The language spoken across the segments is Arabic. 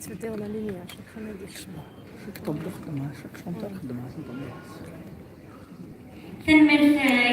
تبداو لا لينيا شكون هذيك كطبق خدمة شكون تخدمها تنمر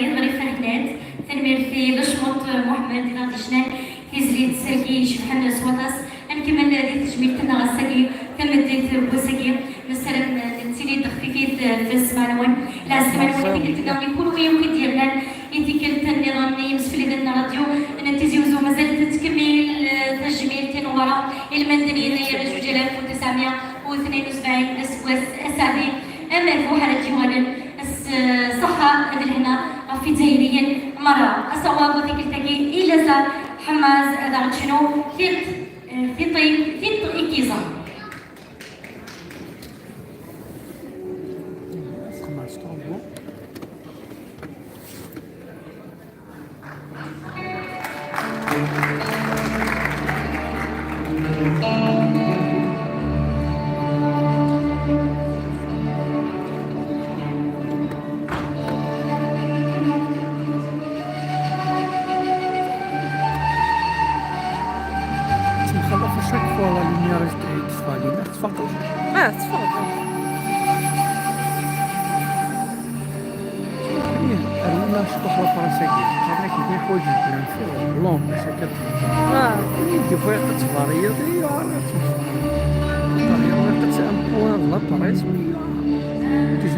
يضرب فهنات تنمر في بشمط محمد دي غادي شنان تيزلي تساكي شبحال سواطاس انا كمان دي تجميل كنا غساكي تمديت بوساكي مثلا تنسيني تخفيفيت في السمانوان لا السمانوان اللي كنت كل ويوم ديالنا يديك النظام يمسفلي ديالنا راديو انا تيزيوزو مازال تكمل تجميل نوارا المدنيه ديال 1972 اسعدي اما فوحه ديوان الصحة هذا هنا في جزائريا مرة الصواب ذيك التاكي إلا زار حماز هذا شنو في طيب إكيزا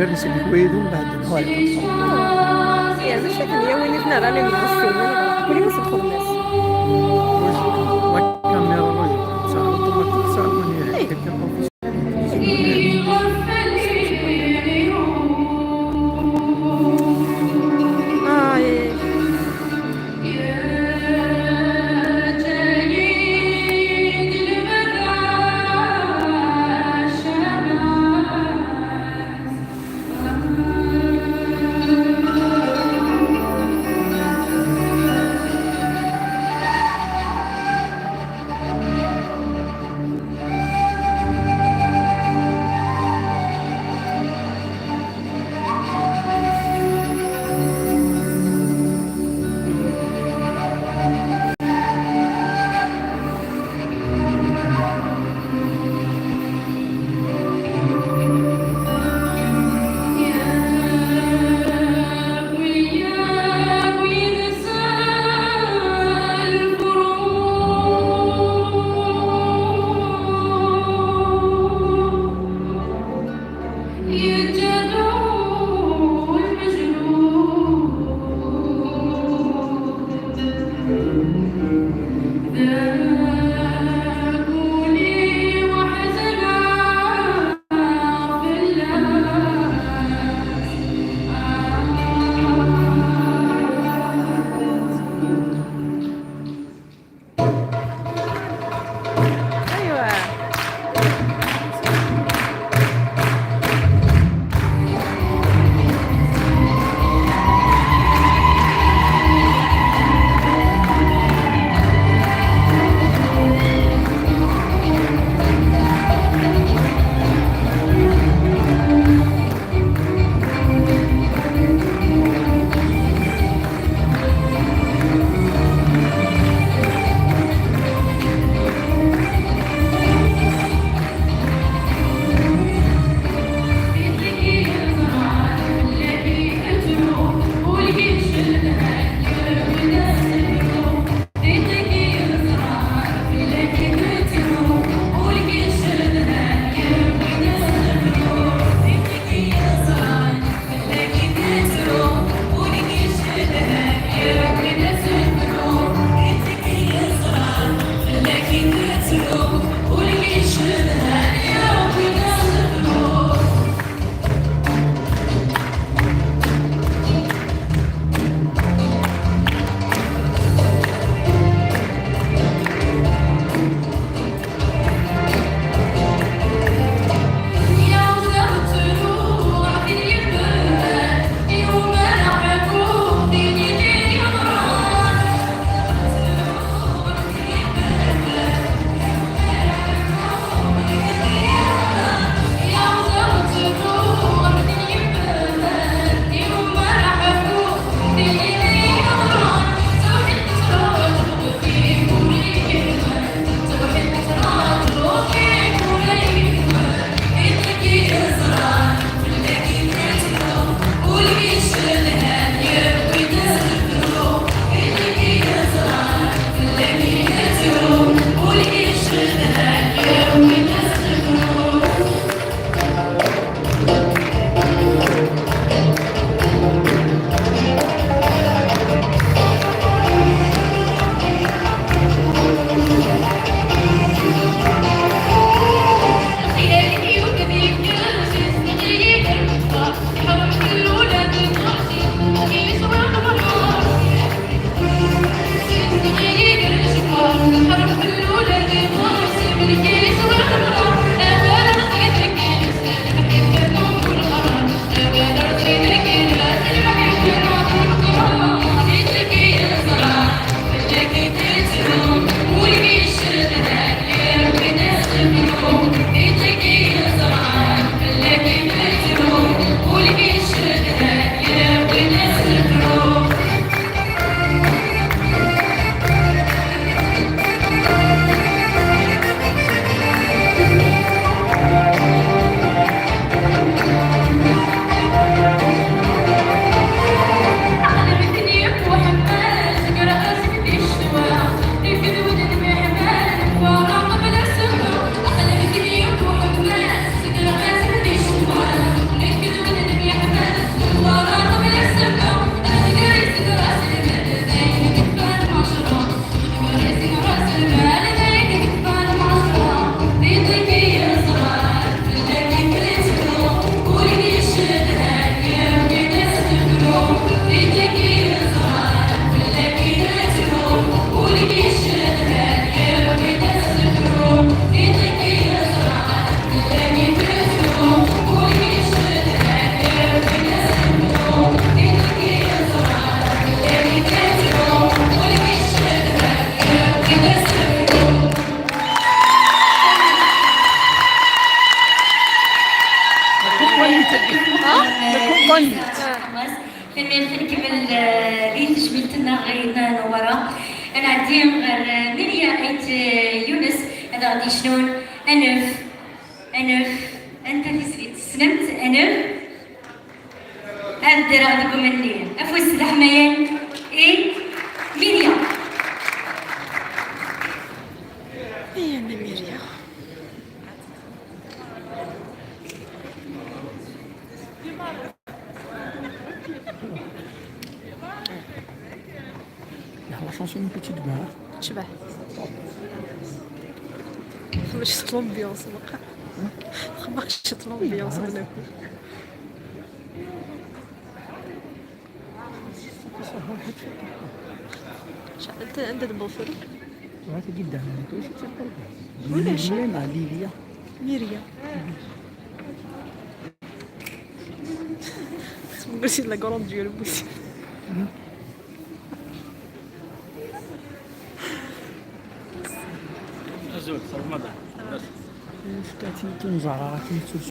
تجهرس الكويد ومن بعد الخوالق يعني الشكل يومي في نهار أنا من السوق كل يوم يدخل الناس ما كاميرا روية ساعة ساعة من هي فنان نكمل لي تجميلت لنا غيرنا نوارا. انا عندي غير مريا ايت يونس هذا غادي شنون انف انت في سريت سلمت انف هاد الدرا غادي يكون مني افوس الحمايان اي مريا هي ميريا. La chanson Une petite barre. تشبه خرجت لومبيونس بقى خرجت لومبيونس ولا انت دابا فيلم وهذا جدا يعني كل شيء تقول ولا شيء. مع ليبيا ميريا قلتي لا كروند ديال بوسي فتاتي تنزع